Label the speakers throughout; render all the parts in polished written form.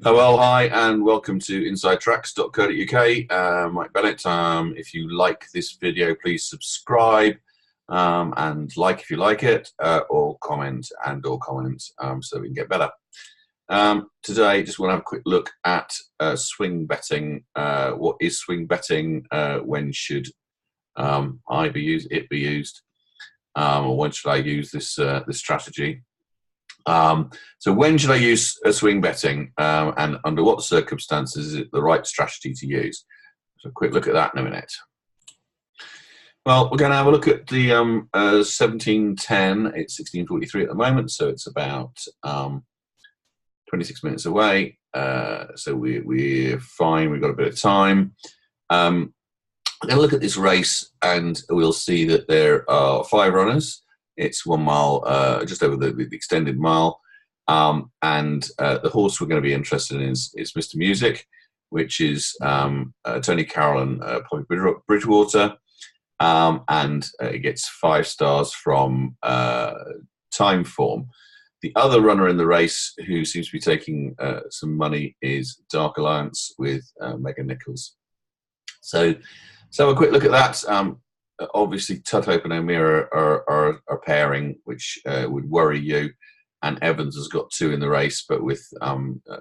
Speaker 1: Oh, well, hi, and welcome to InsideTracks.co.uk. Mike Bennett. If you like this video, please subscribe and like if you like it, or comment so we can get better. Today, just want to have a quick look at swing betting. What is swing betting? When should it be used, or when should I use this strategy? So when should I use swing betting, and under what circumstances is it the right strategy to use? So a quick look at that in a minute. Well, we're going to have a look at the 1710. It's 16:43 at the moment, so it's about 26 minutes away. So we're fine. We've got a bit of time. We're going to look at this race, and we'll see that there are 5 runners. It's 1 mile, just over the extended mile. And the horse we're going to be interested in is Mr. Music, which is Tony Carroll and Poppy Bridgewater. And it gets 5 stars from Timeform. The other runner in the race who seems to be taking some money is Dark Alliance with Megan Nichols. So have a quick look at that. Obviously, Tut Open O'Meara are pairing, which would worry you. And Evans has got 2 in the race, but with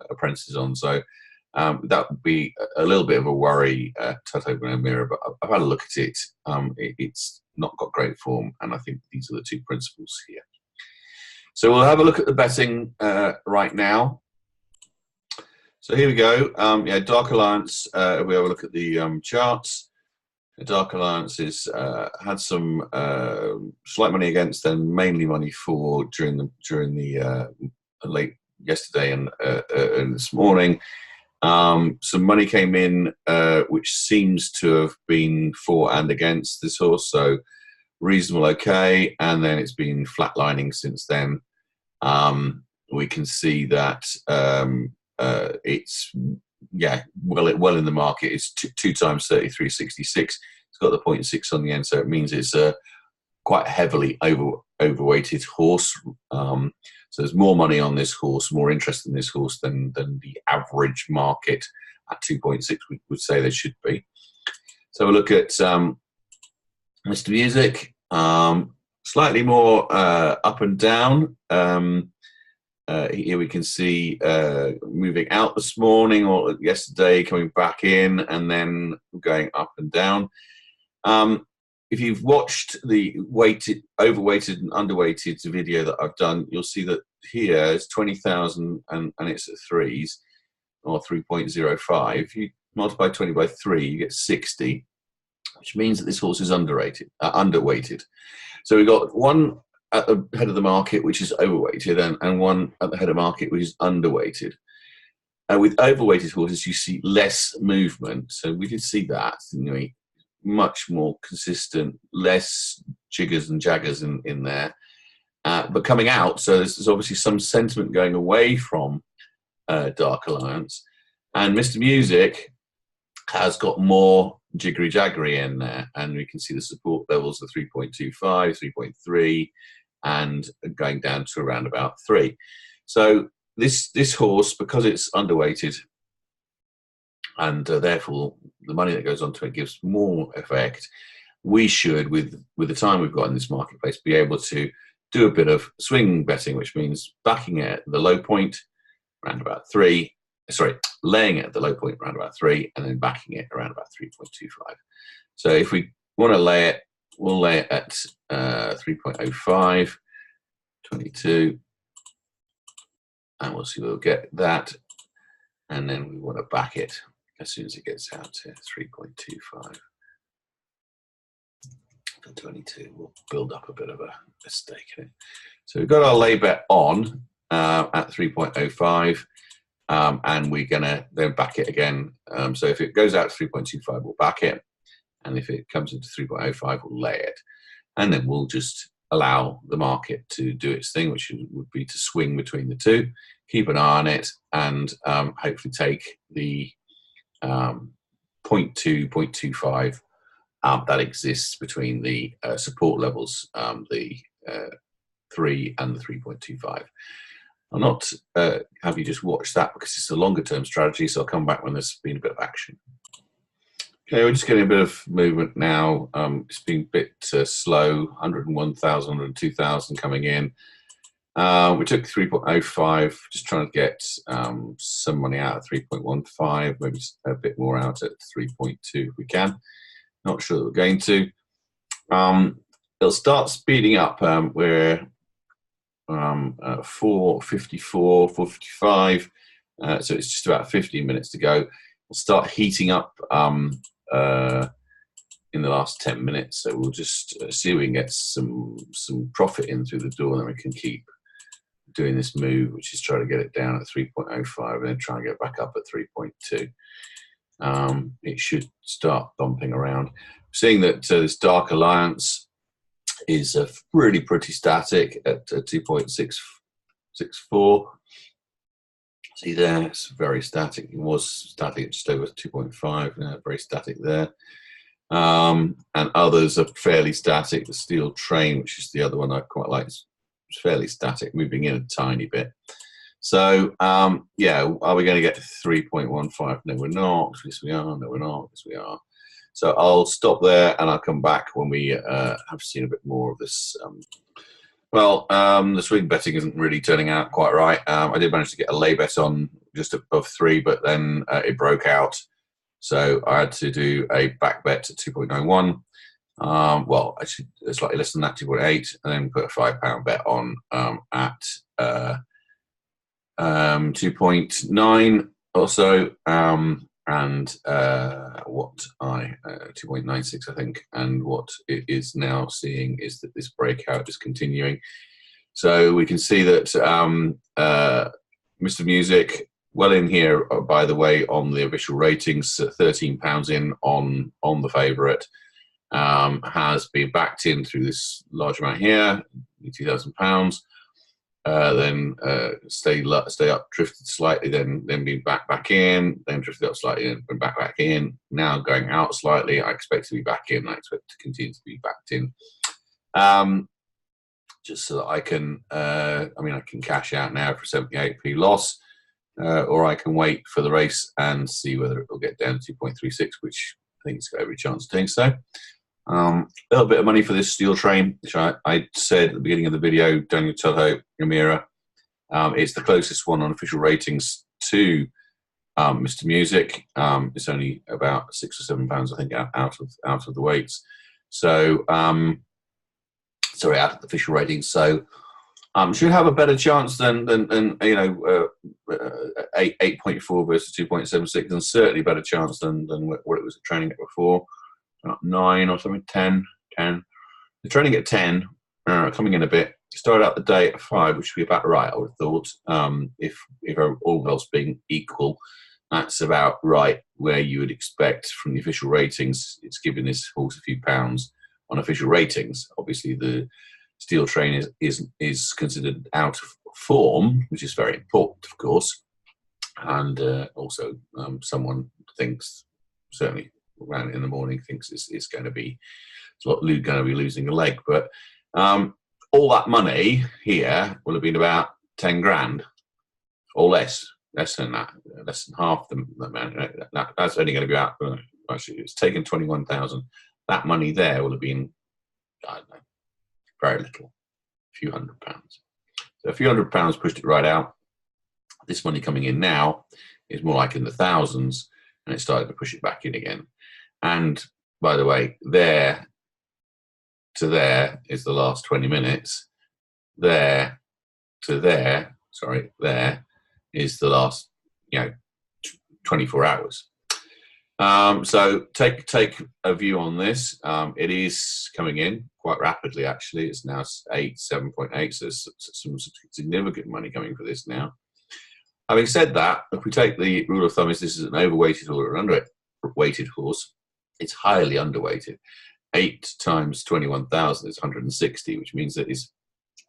Speaker 1: apprentices on. So that would be a little bit of a worry, Tut Open O'Meara. But I've had a look at it. It's not got great form, and I think these are the 2 principles here. So we'll have a look at the betting right now. So here we go. Dark Alliance. If we have a look at the charts. Dark Alliance has had some slight money against, then mainly money for during the late yesterday and this morning. Some money came in, which seems to have been for and against this horse, so reasonable, okay, and then it's been flatlining since then. We can see that it's well in the market. It's 2 times 33.66. It's got the 0.6 on the end, so it means it's a quite heavily overweighted horse. So there's more money on this horse, more interest in this horse than the average market at 2.6 we would say there should be. So we'll look at Mr. Music. Slightly more up and down. Here we can see moving out this morning or yesterday, coming back in, and then going up and down. If you've watched the overweighted and underweighted video that I've done, you'll see that here is 20,000 and it's at 3s, or 3.05. If you multiply 20 by 3, you get 60, which means that this horse is underweighted. So we've got one at the head of the market, which is overweighted, and one at the head of the market, which is underweighted. With overweighted horses, you see less movement. So we did see that, didn't we? Much more consistent, less jiggers and jaggers in there. But coming out, so there's obviously some sentiment going away from Dark Alliance. And Mr. Music has got more jiggery-jaggery in there. And we can see the support levels of 3.25, 3.3, and going down to around about 3. So this horse, because it's underweighted, and therefore the money that goes onto it gives more effect, we should, with the time we've got in this marketplace, be able to do a bit of swing betting, which means backing it at the low point around about 3, laying it at the low point around about 3, and then backing it around about 3.25. So if we want to lay it, we'll lay it at 3.05, 22, and we'll see we'll get that, and then we want to back it as soon as it gets out to 3.25. For 22, we'll build up a bit of a stake in it. So we've got our lay bet on at 3.05, and we're going to then back it again. So if it goes out to 3.25, we'll back it, and if it comes into 3.05, we'll lay it, and then we'll just allow the market to do its thing, which would be to swing between the 2, keep an eye on it, and hopefully take the 0.2, 0.25 that exists between the support levels, the 3 and the 3.25. I'll not have you just watch that because it's a longer term strategy, so I'll come back when there's been a bit of action. Okay, we're just getting a bit of movement now. It's been a bit slow, 101,000, 102,000 coming in. We took 3.05, just trying to get some money out at 3.15, maybe a bit more out at 3.2 if we can. Not sure that we're going to. It'll start speeding up. We're 4:54, 4:55, so it's just about 15 minutes to go. We'll start heating up in the last 10 minutes, so we'll just see if we can get some profit in through the door, and then we can keep doing this move, which is try to get it down at 3.05 and then try and get back up at 3.2. It should start bumping around. Seeing that this dark alliance is really pretty static at 2.664. See there, it's very static. It was static at just over 2.5, now very static there. And others are fairly static. The steel train, which is the other one I quite like, is fairly static, moving in a tiny bit. So yeah, are we going to get to 3.15? No, we're not. Yes, we are. No, we're not. Yes, we are. So I'll stop there and I'll come back when we have seen a bit more of this. The swing betting isn't really turning out quite right. I did manage to get a lay bet on just above 3, but then it broke out. So I had to do a back bet at 2.91. Well, actually, slightly less than that, 2.8, and then put a £5 bet on at 2.9 or so, and what I 2.96, I think, and what it is now seeing is that this breakout is continuing. So we can see that Mr. Music, well in here, by the way, on the official ratings, £13 in on the favourite. Has been backed in through this large amount here, £2,000. Then stay up, drifted slightly, then been back in, then drifted up slightly, and been back in. Now going out slightly. I expect to be back in. I expect to continue to be backed in. Just so that I can, I can cash out now for 78p loss, or I can wait for the race and see whether it will get down to 2.36, which I think it's got every chance of doing so. A little bit of money for this steel train, which I said at the beginning of the video, Daniel Tudhope, Yamira. It's the closest one on official ratings to Mr. Music. It's only about £6 or £7, I think, out of the weights. So, sorry, out of the official ratings. So, should have a better chance than 8.4 versus 2.76, and certainly better chance than what it was training at before. 9 or something, 10. The training at 10, coming in a bit. Started out the day at 5, which would be about right, I would have thought. If all else being equal, that's about right where you would expect from the official ratings. It's giving this horse a few pounds on official ratings. Obviously, the steel train is considered out of form, which is very important, of course. And also, someone thinks, certainly around in the morning, thinks it's going to be losing a leg. But all that money here will have been about 10 grand or less than that, less than half the amount. That's only going to be out. Actually, it's taken 21,000. That money there will have been, I don't know, very little, a few £100. So a few £100 pushed it right out. This money coming in now is more like in the thousands, and it started to push it back in again. And by the way, there to there is the last 20 minutes. There to there, sorry, there is the last 24 hours. So take a view on this. It is coming in quite rapidly, actually. It's now 7.8, so there's some significant money coming for this now. Having said that, if we take the rule of thumb, is this is an overweighted or an underweighted horse, it's highly underweighted. 8 times 21,000 is 160, which means that it's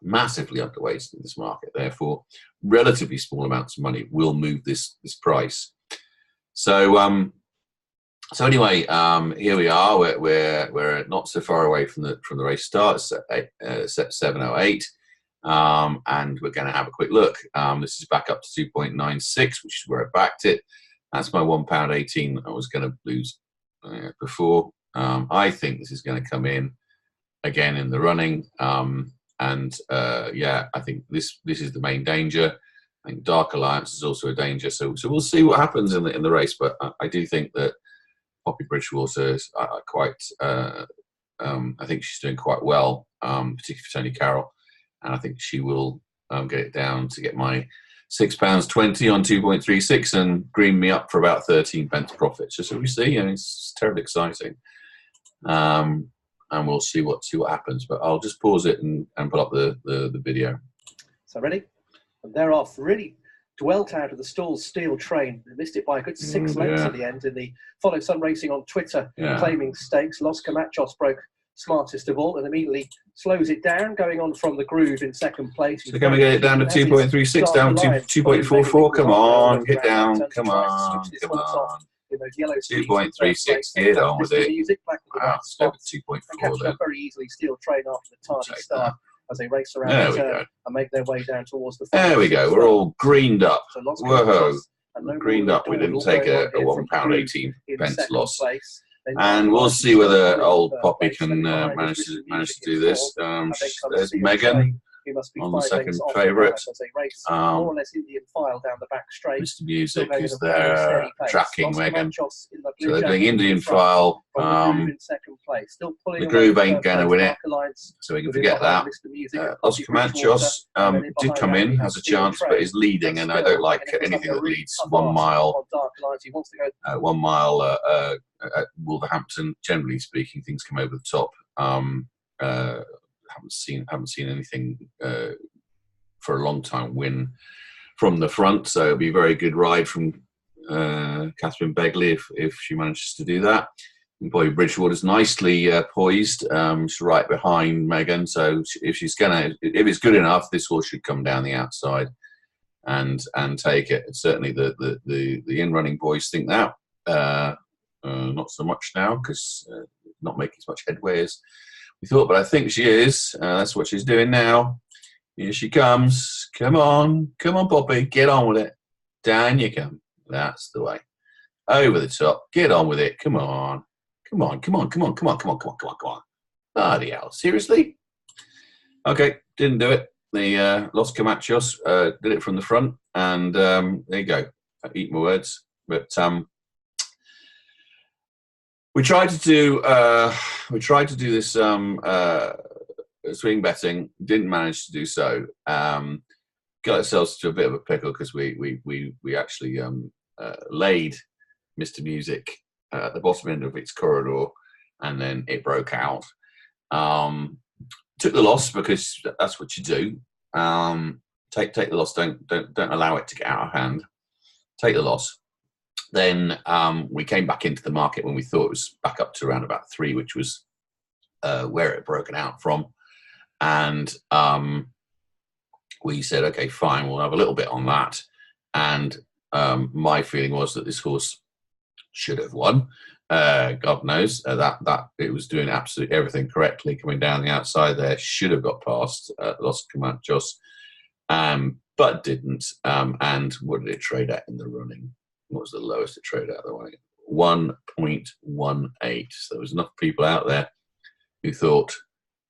Speaker 1: massively underweighted in this market. Therefore, relatively small amounts of money will move this price. So anyway, here we are. We're not so far away from the race start. It's at 7:08. and we're going to have a quick look. This is back up to 2.96, which is where I backed it. That's my £1.18 I was going to lose before. I think this is going to come in again in the running, yeah, I think this is the main danger. I think Dark Alliance is also a danger, so we'll see what happens in the race. But I do think that Poppy Bridgewater is quite. I think she's doing quite well, particularly for Tony Carroll, and I think she will get it down to get my £6.20 on 2.36 and green me up for about 13p profit. So we see, and it's terribly exciting. And we'll see what happens. But I'll just pause it and put up the video.
Speaker 2: So ready? And thereof really dwelt out of the stall's steel train. They missed it by a good 6 lengths at the end in the Follow Sun Racing on Twitter, claiming stakes. Los Camachos broke smartest of all and immediately slows it down, going on from the groove in second place.
Speaker 1: So can we get it down to 2.36, down to 2.44? Come on, get down. Come on, come on. 2.36, get on with it. Wow, let's go with 2.4 then.
Speaker 2: Very easily steel train after the tardy start as they race around the turn and make their way down towards the
Speaker 1: there we go, we're all greened up. Whoa, greened up. We didn't take a £1.18 loss. And we'll see whether old Poppy can manage to do this. There's Megan on the second favourite. Mr. Music is there tracking Megan. So they're doing Indian file. The Groove ain't going to win it, so we can forget that. Los Camachos did come in, has a chance, but is leading, and I don't like anything that leads 1 mile. 1 mile at Wolverhampton, generally speaking, things come over the top. Haven't seen anything for a long time win from the front, so it'll be a very good ride from Catherine Begley if she manages to do that. And Bobby Bridgewater's nicely poised. She's right behind Megan, so if it's good enough, this horse should come down the outside and take it. And certainly the in-running boys think that. Not so much now because not making as much headway as we thought, but I think she is. That's what she's doing now. Here she comes. Come on, Poppy, get on with it. Down you come. That's the way. Over the top. Get on with it. Come on. Bloody hell, seriously? Okay, didn't do it. The Los Camachos did it from the front, and there you go. Eat my words, but we tried to do this swing betting. Didn't manage to do so. Got ourselves to a bit of a pickle because we actually laid Mr. Music at the bottom end of its corridor, and then it broke out. Took the loss because that's what you do. Take the loss. Don't allow it to get out of hand. Take the loss. Then we came back into the market when we thought it was back up to around about 3, which was where it had broken out from. And we said, okay, fine, we'll have a little bit on that. And my feeling was that this horse should have won. God knows that it was doing absolutely everything correctly, coming down the outside there. Should have got past Los Camachos, but didn't. And what did it trade at in the running? What was the lowest it traded out of the way? 1.18. So there was enough people out there who thought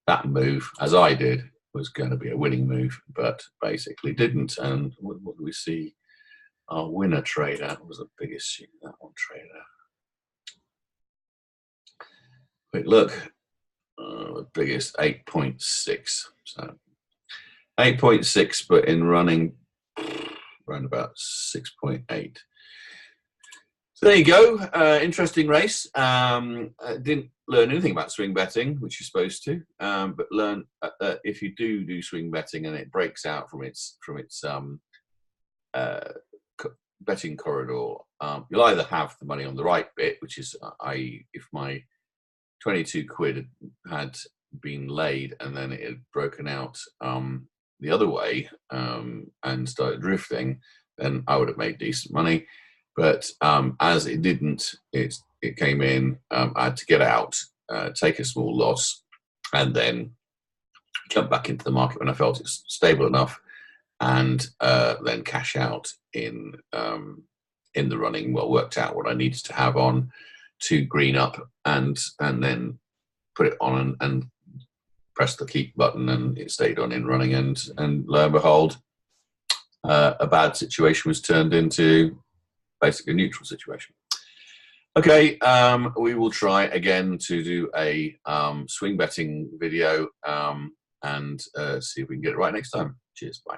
Speaker 1: that move, as I did, was going to be a winning move, but basically didn't. And what do we see? Our winner trader was the biggest. That one trader. Quick look. The biggest 8.6. So 8.6, but in running around about 6.8. So there you go. Interesting race. Didn't learn anything about swing betting, which you're supposed to, but learn if you do swing betting and it breaks out from its betting corridor, you'll either have the money on the right bit, which is i.e. if my 22 quid had been laid and then it had broken out the other way and started drifting, then I would have made decent money. But as it didn't, it came in. I had to get out, take a small loss, and then jump back into the market when I felt it's stable enough, and then cash out in the running. Well, worked out what I needed to have on to green up, and then put it on and press the keep button, and it stayed on in running, and lo and behold, a bad situation was turned into basically a neutral situation. Okay, we will try again to do a swing betting video, and see if we can get it right next time. Cheers, bye.